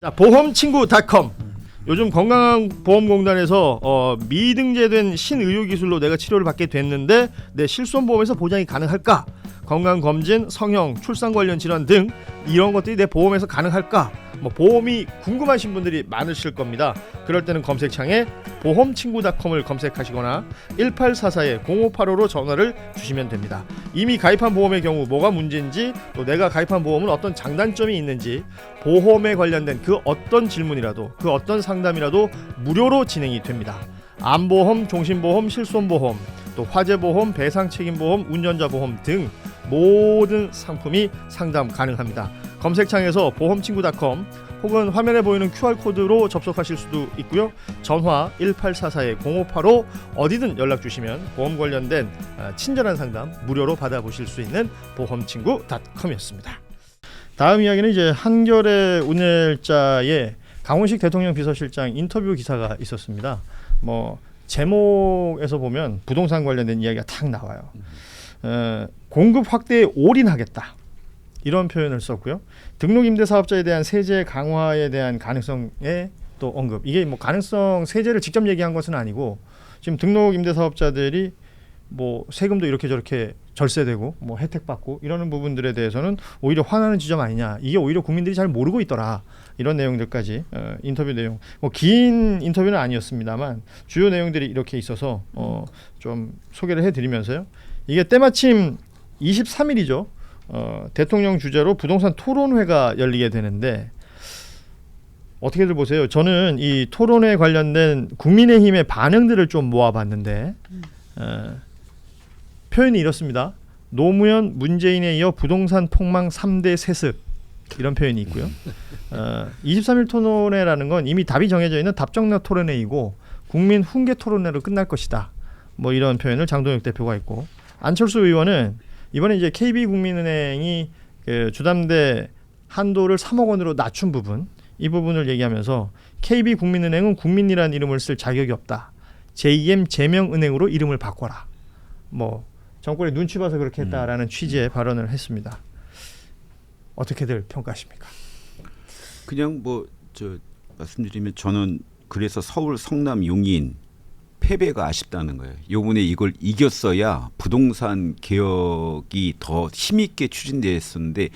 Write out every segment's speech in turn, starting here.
자, 보험친구닷컴. 요즘 건강보험공단에서 미등재된 신의료기술로 내가 치료를 받게 됐는데 내 실손보험에서 보장이 가능할까? 건강검진, 성형, 출산 관련 질환 등 이런 것들이 내 보험에서 가능할까? 보험이 궁금하신 분들이 많으실 겁니다. 그럴 때는 검색창에 보험친구닷컴을 검색하시거나 1844-0585로 전화를 주시면 됩니다. 이미 가입한 보험의 경우 뭐가 문제인지, 또 내가 가입한 보험은 어떤 장단점이 있는지, 보험에 관련된 그 어떤 질문이라도, 그 어떤 상담이라도 무료로 진행이 됩니다. 암보험, 종신보험, 실손보험, 또 화재보험, 배상책임보험, 운전자보험 등 모든 상품이 상담 가능합니다. 검색창에서 보험친구닷컴 혹은 화면에 보이는 QR코드로 접속하실 수도 있고요. 전화 1844-0585 어디든 연락 주시면 보험 관련된 친절한 상담 무료로 받아보실 수 있는 보험친구닷컴이었습니다. 다음 이야기는 이제 한겨레 운헬자의 강훈식 대통령 비서실장 인터뷰 기사가 있었습니다. 제목에서 보면 부동산 관련된 이야기가 탁 나와요. 공급 확대에 올인하겠다, 이런 표현을 썼고요. 등록임대사업자에 대한 세제 강화에 대한 가능성에 또 언급. 이게 가능성, 세제를 직접 얘기한 것은 아니고 지금 등록임대사업자들이 세금도 이렇게 저렇게 절세되고 혜택 받고 이러는 부분들에 대해서는 오히려 화나는 지점 아니냐. 이게 오히려 국민들이 잘 모르고 있더라. 이런 내용들까지 인터뷰 내용. 긴 인터뷰는 아니었습니다만 주요 내용들이 이렇게 있어서 좀 소개를 해드리면서요. 이게 때마침 23일이죠. 대통령 주재로 부동산 토론회가 열리게 되는데 어떻게들 보세요? 저는 이 토론회 관련된 국민의힘의 반응들을 좀 모아봤는데 표현이 이렇습니다. 노무현, 문재인에 이어 부동산 폭망 3대 세습, 이런 표현이 있고요. 23일 토론회라는 건 이미 답이 정해져 있는 답정너 토론회이고 국민 훈계 토론회로 끝날 것이다. 이런 표현을 장동혁 대표가 있고, 안철수 의원은 이번에 이제 KB국민은행이 주담대 한도를 3억 원으로 낮춘 부분, 이 부분을 얘기하면서 KB국민은행은 국민이라는 이름을 쓸 자격이 없다. JM 제명은행으로 이름을 바꿔라. 정권의 눈치 봐서 그렇게 했다라는 취지의 발언을 했습니다. 어떻게들 평가하십니까? 그냥 말씀드리면 저는 그래서 서울, 성남, 용인 패배가 아쉽다는 거예요. 요번에 이걸 이겼어야 부동산 개혁이 더 힘있게 추진됐었는데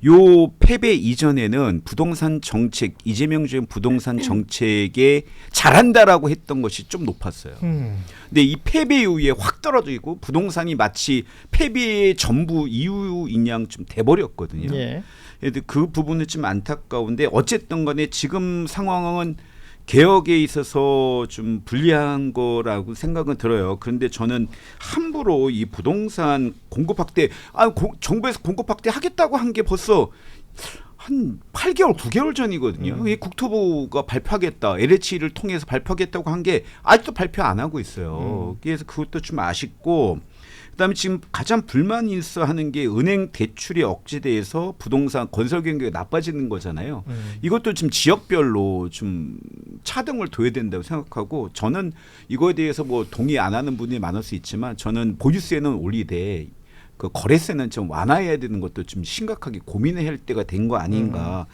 요 패배 이전에는 부동산 정책, 이재명 주행 부동산 정책에 잘한다라고 했던 것이 좀 높았어요. 근데 이 패배 이후에 확 떨어지고 부동산이 마치 패배의 전부 이유인 양 좀 돼버렸거든요. 예. 그 부분은 좀 안타까운데 어쨌든 간에 지금 상황은 개혁에 있어서 좀 불리한 거라고 생각은 들어요. 그런데 저는 함부로 이 부동산 공급 확대, 정부에서 공급 확대 하겠다고 한 게 벌써 한 8개월, 9개월 전이거든요. 이 국토부가 발표하겠다, LH를 통해서 발표하겠다고 한 게 아직도 발표 안 하고 있어요. 그래서 그것도 좀 아쉽고, 그다음에 지금 가장 불만이 있어 하는 게 은행 대출이 억제돼서 부동산 건설 경기가 나빠지는 거잖아요. 이것도 지금 지역별로 좀 차등을 둬야 된다고 생각하고, 저는 이거에 대해서 동의 안 하는 분이 많을 수 있지만 저는 보유세는 올리되 그 거래세는 좀 완화해야 되는 것도 좀 심각하게 고민해야 할 때가 된 거 아닌가.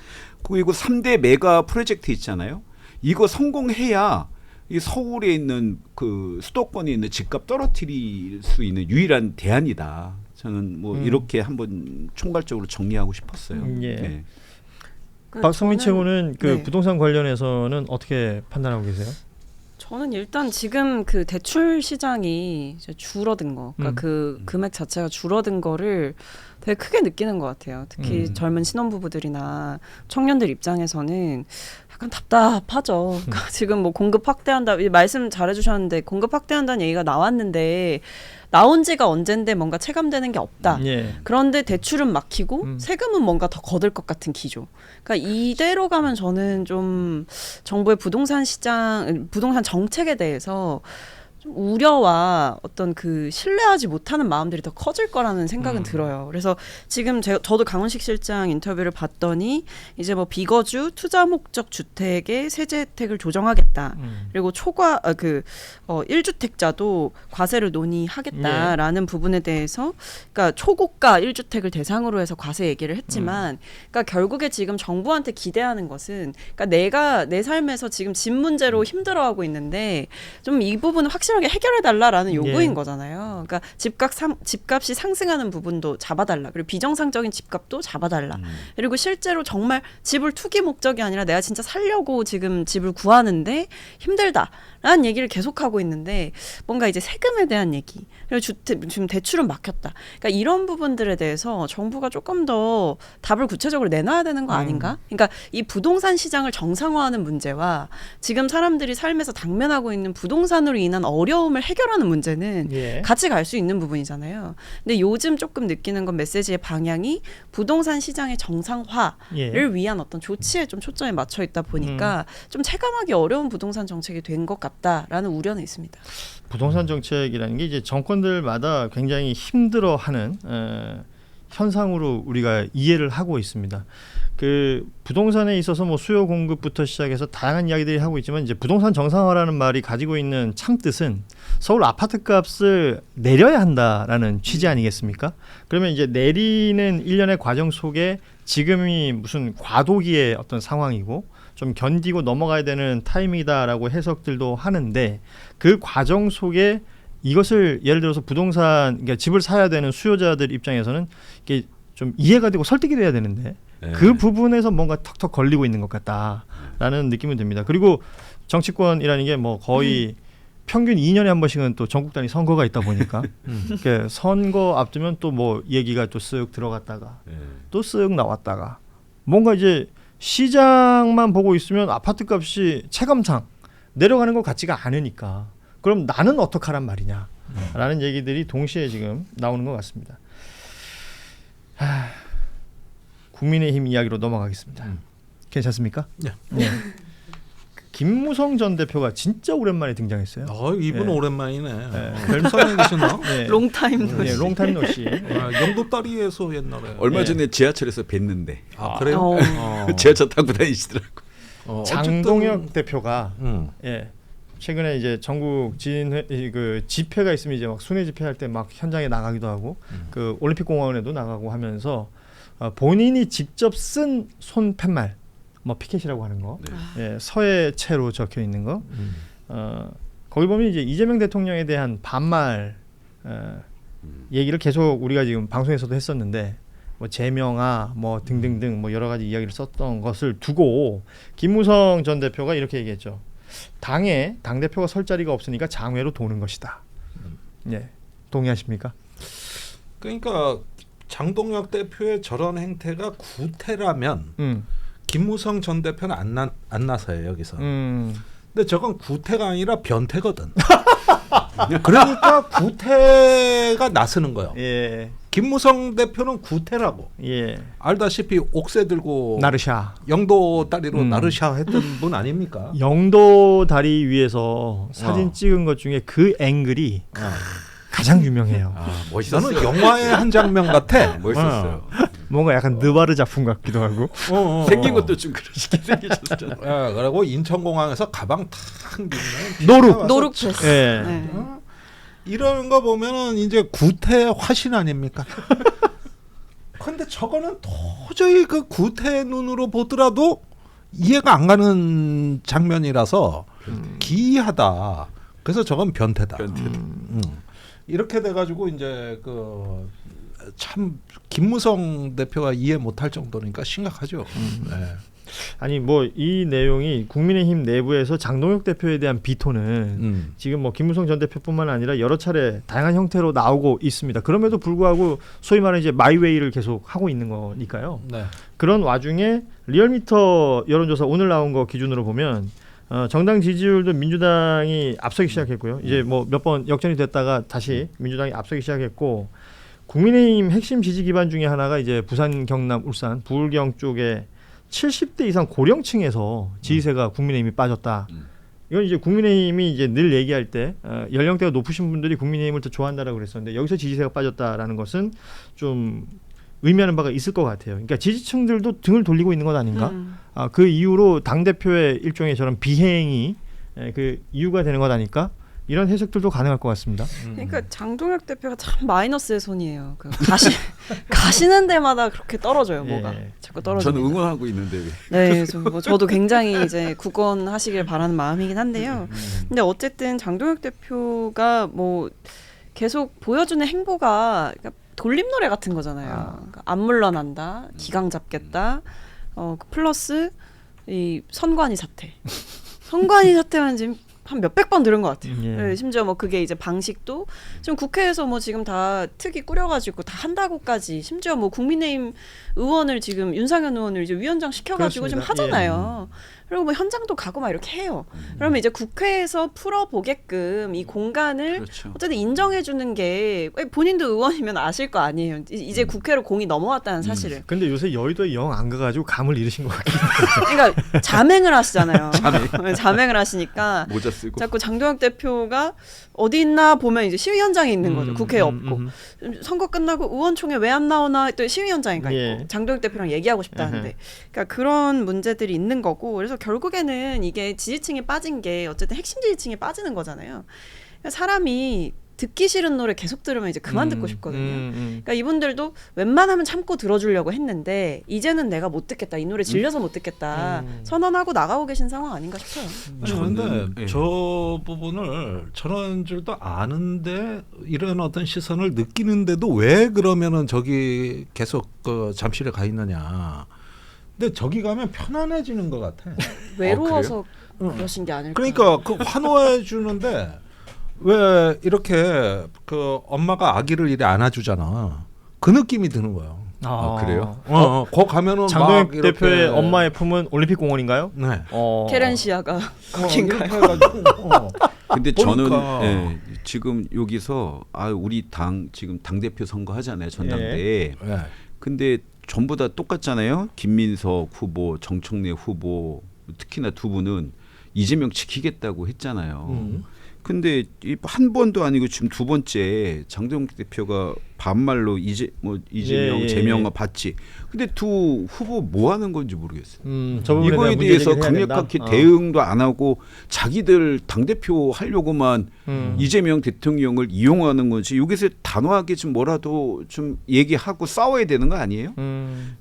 그리고 3대 메가 프로젝트 있잖아요. 이거 성공해야 이 서울에 있는 그 수도권에 있는 집값 떨어뜨릴 수 있는 유일한 대안이다. 저는 이렇게 한번 총괄적으로 정리하고 싶었어요. 예. 네. 박성민 최고는 네. 부동산 관련해서는 어떻게 판단하고 계세요? 저는 일단 지금 그 대출 시장이 이제 줄어든 거, 그러니까 그 금액 자체가 줄어든 거를 되게 크게 느끼는 것 같아요. 특히 젊은 신혼부부들이나 청년들 입장에서는 약간 답답하죠. 그러니까 지금 공급 확대한다, 말씀 잘해주셨는데 공급 확대한다는 얘기가 나왔는데 나온 지가 언젠데 뭔가 체감되는 게 없다. 예. 그런데 대출은 막히고 세금은 뭔가 더 거둘 것 같은 기조. 그러니까 이대로 가면 저는 좀 정부의 부동산 시장, 부동산 정책에 대해서 좀 우려와 어떤 그 신뢰하지 못하는 마음들이 더 커질 거라는 생각은 들어요. 그래서 지금 저도 강훈식 실장 인터뷰를 봤더니 이제 뭐 비거주 투자 목적 주택의 세제 혜택을 조정하겠다. 그리고 1주택자도 과세를 논의하겠다라는 부분에 대해서 그러니까 초고가 1주택을 대상으로 해서 과세 얘기를 했지만 그러니까 결국에 지금 정부한테 기대하는 것은 그러니까 내가 내 삶에서 지금 집 문제로 힘들어하고 있는데 좀 이 부분을 확실하게 해결해달라라는 요구인 거잖아요. 그러니까 집값이 상승하는 부분도 잡아달라. 그리고 비정상적인 집값도 잡아달라. 그리고 실제로 정말 집을 투기 목적이 아니라 내가 진짜 살려고 지금 집을 구하는데 힘들다라는 얘기를 계속하고 있는데 뭔가 이제 세금에 대한 얘기 그리고 지금 대출은 막혔다. 그러니까 이런 부분들에 대해서 정부가 조금 더 답을 구체적으로 내놔야 되는 거 아닌가? 그러니까 이 부동산 시장을 정상화하는 문제와 지금 사람들이 삶에서 당면하고 있는 부동산으로 인한 어려움을 해결하는 문제는 같이 갈 수 있는 부분이잖아요. 근데 요즘 조금 느끼는 건 메시지의 방향이 부동산 시장의 정상화를 위한 어떤 조치에 좀 초점이 맞춰 있다 보니까 좀 체감하기 어려운 부동산 정책이 된 것 같다라는 우려는 있습니다. 부동산 정책이라는 게 이제 정권들마다 굉장히 힘들어하는 현상으로 우리가 이해를 하고 있습니다. 그 부동산에 있어서 뭐 수요 공급부터 시작해서 다양한 이야기들이 하고 있지만 이제 부동산 정상화라는 말이 가지고 있는 창뜻은 서울 아파트 값을 내려야 한다라는 취지 아니겠습니까? 그러면 이제 내리는 일련의 과정 속에 지금이 무슨 과도기의 어떤 상황이고 좀 견디고 넘어가야 되는 타이밍이다라고 해석들도 하는데 그 과정 속에 이것을 예를 들어서 부동산 그러니까 집을 사야 되는 수요자들 입장에서는 이게 좀 이해가 되고 설득이 돼야 되는데 그 부분에서 뭔가 턱턱 걸리고 있는 것 같다라는 느낌이 듭니다. 그리고 정치권이라는 게 뭐 거의 평균 2년에 한 번씩은 또 전국 단위 선거가 있다 보니까 선거 앞두면 또 뭐 얘기가 또 쓱 들어갔다가 또 쓱 나왔다가 뭔가 이제 시장만 보고 있으면 아파트 값이 체감상 내려가는 것 같지가 않으니까 그럼 나는 어떡하란 말이냐라는 얘기들이 동시에 지금 나오는 것 같습니다. 국민의힘 이야기로 넘어가겠습니다. 괜찮습니까? 네. 김무성 전 대표가 진짜 오랜만에 등장했어요. 이분은 오랜만이네. 별상에 계셨나? 롱타임 노시. 롱타임 노시. 영도다리에서 옛날에. 얼마 전에 지하철에서 뵀는데. 그래요? 지하철 타고 다니시더라고. 장동혁 대표가 최근에 이제 전국 그 집회가 있으면 이제 막 순회 집회할 때 막 현장에 나가기도 하고 그 올림픽 공원에도 나가고 하면서 본인이 직접 쓴 손 팻말 뭐 피켓이라고 하는 거 서해체로 적혀 있는 거 거기 보면 이제 이재명 대통령에 대한 반말 얘기를 계속 우리가 지금 방송에서도 했었는데 뭐 제명아 뭐 등등등 뭐 여러 가지 이야기를 썼던 것을 두고 김무성 전 대표가 이렇게 얘기했죠. 당에 당 대표가 설 자리가 없으니까 장외로 도는 것이다. 동의하십니까? 그러니까 장동혁 대표의 저런 행태가 구태라면 김무성 전 대표는 안 나서요 여기서. 근데 저건 구태가 아니라 변태거든. 그러니까 구태가 나서는 거예요. 김무성 대표는 구태라고. 알다시피 옥새 들고 나르샤 영도 다리로 나르샤 했던 분 아닙니까? 영도 다리 위에서 사진 찍은 것 중에 그 앵글이 가장 유명해요. 멋있었어요. 저는 영화의 한 장면 같아. 멋있었어요. 뭔가 약간 느바르 작품 같기도 하고. 생긴 것도 좀 그러시게 생기셨잖아요. 그리고 인천공항에서 가방 탁 밀면 노룩 패스. 이런 거 보면은 이제 구태 화신 아닙니까? 근데 저거는 도저히 그 구태 눈으로 보더라도 이해가 안 가는 장면이라서 기이하다. 그래서 저건 변태다. 이렇게 돼가지고 이제 그 참 김무성 대표가 이해 못할 정도니까 심각하죠. 아니 뭐 이 내용이 국민의힘 내부에서 장동혁 대표에 대한 비토는 지금 뭐 김무성 전 대표뿐만 아니라 여러 차례 다양한 형태로 나오고 있습니다. 그럼에도 불구하고 소위 말하는 이제 마이웨이를 계속 하고 있는 거니까요. 그런 와중에 리얼미터 여론조사 오늘 나온 거 기준으로 보면 정당 지지율도 민주당이 앞서기 시작했고요. 이제 뭐 몇 번 역전이 됐다가 다시 민주당이 앞서기 시작했고 국민의힘 핵심 지지 기반 중에 하나가 이제 부산, 경남, 울산, 부울경 쪽에 70대 이상 고령층에서 지지세가 국민의힘이 빠졌다. 이건 이제 국민의힘이 이제 늘 얘기할 때 연령대가 높으신 분들이 국민의힘을 더 좋아한다라고 그랬었는데 여기서 지지세가 빠졌다라는 것은 좀 의미하는 바가 있을 것 같아요. 그러니까 지지층들도 등을 돌리고 있는 것 아닌가? 그 이후로 당 대표의 일종의 저런 비행이 그 이유가 되는 것 아닐까? 이런 해석들도 가능할 것 같습니다. 그러니까 장동혁 대표가 참 마이너스의 손이에요. 그 가시는 데마다 그렇게 떨어져요. 뭐가 자꾸 떨어져요. 저는 응원하고 있는데 왜? 네, 저도 굉장히 이제 굳건하시길 바라는 마음이긴 한데요. 근데 어쨌든 장동혁 대표가 뭐 계속 보여주는 행보가 그러니까 돌림 노래 같은 거잖아요. 그러니까 안 물러난다, 기강 잡겠다, 플러스 이 선관위 사퇴. 선관위 사퇴만 지금 한 몇백 번 들은 것 같아요. 네, 심지어 뭐 그게 이제 방식도 지금 국회에서 뭐 지금 다 특위 꾸려가지고 다 한다고까지 심지어 뭐 국민의힘 의원을 지금 윤상현 의원을 이제 위원장 시켜가지고 지금 하잖아요. 그리고 뭐 현장도 가고 막 이렇게 해요. 그러면 이제 국회에서 풀어보게끔 이 공간을 그렇죠. 어쨌든 인정해주는 게 본인도 의원이면 아실 거 아니에요. 이제 국회로 공이 넘어왔다는 사실을. 근데 요새 여의도에 영 안 가가지고 감을 잃으신 것 같긴 해요. 그러니까 자맹을 하시잖아요. 자맹을 하시니까 모자 쓰고. 자꾸 장동혁 대표가 어디 있나 보면 이제 시위현장에 있는 거죠. 국회에 없고. 선거 끝나고 의원총회 왜 안 나오나 또 시위현장에 가 있고 장동혁 대표랑 얘기하고 싶다는데 그러니까 그런 문제들이 있는 거고 그래서 결국에는 이게 지지층이 빠진 게 어쨌든 핵심 지지층이 빠지는 거잖아요. 그러니까 사람이 듣기 싫은 노래 계속 들으면 이제 그만 듣고 싶거든요. 그러니까 이분들도 웬만하면 참고 들어주려고 했는데 이제는 내가 못 듣겠다. 이 노래 질려서 못 듣겠다. 선언하고 나가고 계신 상황 아닌가 싶어요. 그런데 저 부분을 저런 줄도 아는데 이런 어떤 시선을 느끼는데도 왜 그러면은 저기 계속 그 잠실에 가 있느냐. 근데 저기 가면 편안해지는 것 같아. 외로워서 그러신 게 아닐까. 그러니까 그 환호해 주는데 왜 이렇게 그 엄마가 아기를 이리 안아주잖아. 그 느낌이 드는 거예요. 그래요? 거 가면은 장동혁 막 대표의 이렇게 엄마의 품은 올림픽 공원인가요? 네. 케렌시아가 이렇게 해가지고. 근데 저는 보니까. 지금 여기서 우리 당 지금 당 대표 선거 하잖아요 전당대회. 네. 근데 전부 다 똑같잖아요. 김민석 후보, 정청래 후보, 특히나 두 분은 이재명 지키겠다고 했잖아요. 근데 한 번도 아니고 지금 두 번째 장동혁 대표가 반말로 이재명 제명을 받지. 근데 두 후보 뭐 하는 건지 모르겠어요. 이거에 대해서 강력하게 대응도 안 하고 자기들 당 대표 하려고만 이재명 대통령을 이용하는 건지 여기서 단호하게 좀 뭐라도 좀 얘기하고 싸워야 되는 거 아니에요?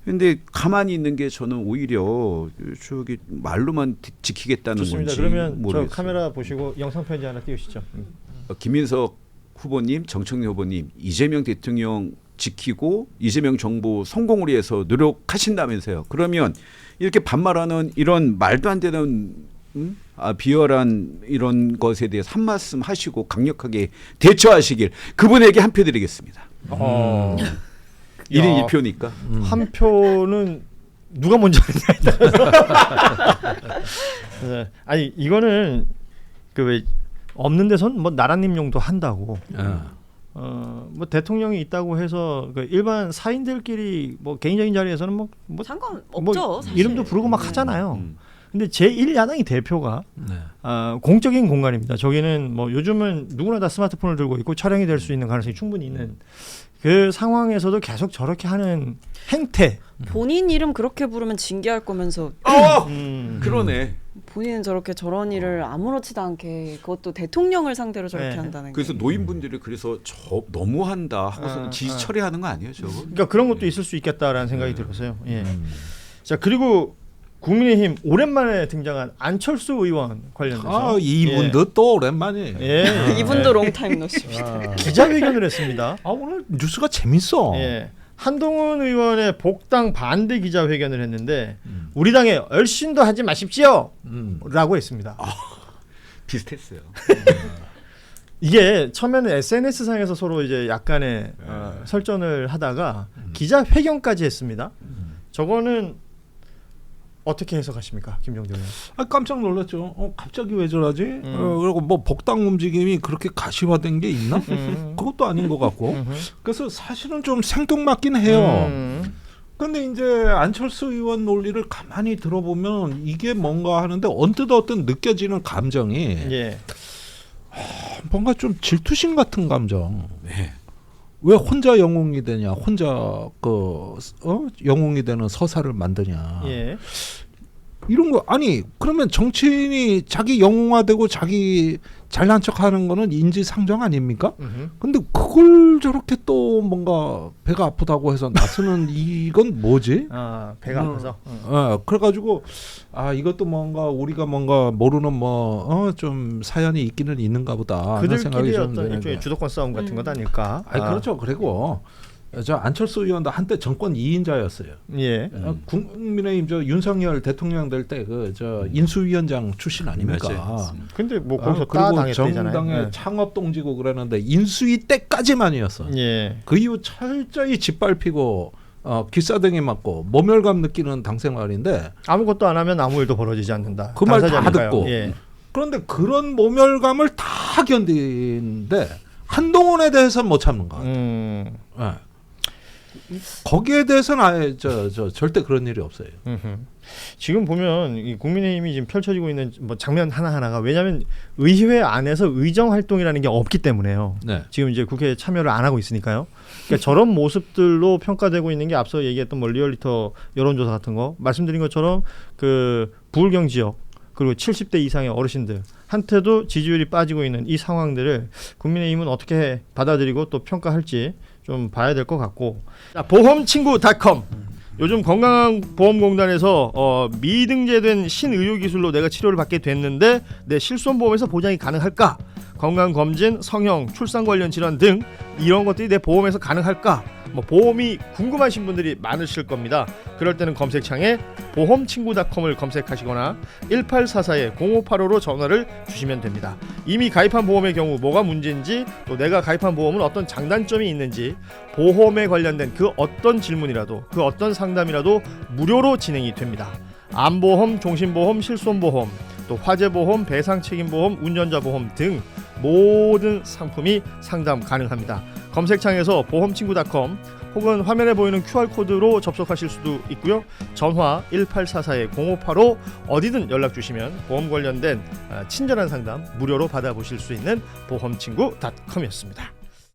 근데 가만히 있는 게 저는 오히려 저기 말로만 지키겠다는 좋습니다. 건지 그러면 모르겠어요. 저 카메라 보시고 영상 편지 하나 띄우시죠. 김민석 후보님, 정청래 후보님, 이재명 대통령 지키고 이재명 정부 성공을 위해서 노력하신다면서요. 그러면 이렇게 반말하는 이런 말도 안 되는 비열한 이런 것에 대해서 한 말씀 하시고 강력하게 대처하시길 그분에게 한 표 드리겠습니다. 1인 1표니까. 한 표는 누가 먼저 했냐에 따라서. 아니 이거는 그 왜 없는 데선 뭐 나라님용도 한다고. 뭐 대통령이 있다고 해서 그 일반 사인들끼리 뭐 개인적인 자리에서는 뭐 상관없죠. 사실. 이름도 부르고 막 하잖아요. 근데 제1야당이 대표가 공적인 공간입니다. 저기는 뭐 요즘은 누구나 다 스마트폰을 들고 있고 촬영이 될 수 있는 가능성이 충분히 있는 그 상황에서도 계속 저렇게 하는 행태. 본인 이름 그렇게 부르면 징계할 거면서 그러네. 본인은 저렇게 저런 일을 아무렇지도 않게 그것도 대통령을 상대로 저렇게 한다는 그래서 게. 노인분들이 그래서 저 너무한다 하고서 지지 처리하는 거 아니에요, 저거? 그러니까 그런 것도 있을 수 있겠다라는 생각이 들어서요. 예. 자 그리고 국민의힘 오랜만에 등장한 안철수 의원 관련해서 이분도 또 오랜만이에요. 예. 이분도 롱타임 노십니다. 기자회견을 했습니다. 오늘 뉴스가 재밌어. 예. 한동훈 의원의 복당 반대 기자회견을 했는데 우리 당에 얼씬도 하지 마십시오 라고 했습니다. 비슷했어요. 이게 처음에는 SNS상에서 서로 이제 약간의 설전을 하다가 기자회견까지 했습니다. 저거는 어떻게 해석하십니까, 김정대 의원? 깜짝 놀랐죠. 갑자기 왜 저러지? 그리고 뭐 복당 움직임이 그렇게 가시화된 게 있나? 그것도 아닌 것 같고. 그래서 사실은 좀 생뚱맞긴 해요. 근데 이제 안철수 의원 논리를 가만히 들어보면 이게 뭔가 하는데 언뜻 느껴지는 감정이 예. 뭔가 좀 질투심 같은 감정. 네. 왜 혼자 영웅이 되냐? 혼자 영웅이 되는 서사를 만드냐? 예. 이런 거 아니 그러면 정치인이 자기 영웅화되고 자기 잘난 척하는 거는 인지상정 아닙니까? 근데 그걸 저렇게 또 뭔가 배가 아프다고 해서 나서는 이건 뭐지? 아, 배가 아파서. 그래가지고 이것도 뭔가 우리가 뭔가 모르는 좀 사연이 있기는 있는가 보다 하는 생각이 그들끼리 좀 어떤 드는데. 일종의 주도권 싸움 같은 것 아닐까? 그렇죠. 그리고 저 안철수 의원도 한때 정권 2인자였어요. 예. 국민의힘 저 윤석열 대통령 될 때 인수위원장 출신 아닙니까? 맞아요. 근데 뭐 거기서 그리고 따당했대잖아요. 정당의 창업 동지고 그러는데 인수위 때까지만이었어. 예. 그 이후 철저히 짓밟히고 귀싸댕이 맞고 모멸감 느끼는 당생활인데 아무것도 안 하면 아무 일도 벌어지지 않는다. 그 말 다 당사자니까요. 듣고 예. 그런데 그런 모멸감을 다 견디는데 한동훈에 대해서는 못 참는 거야. 예. 거기에 대해서는 아예 절대 그런 일이 없어요. 지금 보면 이 국민의힘이 지금 펼쳐지고 있는 뭐 장면 하나하나가 왜냐하면 의회 안에서 의정 활동이라는 게 없기 때문에요. 네. 지금 이제 국회에 참여를 안 하고 있으니까요. 그러니까 저런 모습들로 평가되고 있는 게 앞서 얘기했던 뭐 리얼리터 여론조사 같은 거 말씀드린 것처럼 그 부울경 지역 그리고 70대 이상의 어르신들 한테도 지지율이 빠지고 있는 이 상황들을 국민의힘은 어떻게 받아들이고 또 평가할지 좀 봐야 될 것 같고. 자, 보험친구.com 요즘 건강보험공단에서 미등재된 신의료기술로 내가 치료를 받게 됐는데 내 실손보험에서 보장이 가능할까? 건강검진, 성형, 출산 관련 질환 등 이런 것들이 내 보험에서 가능할까? 뭐 보험이 궁금하신 분들이 많으실 겁니다. 그럴 때는 검색창에 보험친구.com을 검색하시거나 1844-0585로 전화를 주시면 됩니다. 이미 가입한 보험의 경우 뭐가 문제인지 또 내가 가입한 보험은 어떤 장단점이 있는지 보험에 관련된 그 어떤 질문이라도 그 어떤 상담이라도 무료로 진행이 됩니다. 암보험, 종신보험, 실손보험, 또 화재보험, 배상책임보험, 운전자보험 등 모든 상품이 상담 가능합니다. 검색창에서 보험친구.com 혹은 화면에 보이는 QR코드로 접속하실 수도 있고요. 전화 1844-0585 어디든 연락 주시면 보험 관련된 친절한 상담 무료로 받아보실 수 있는 보험친구.com이었습니다.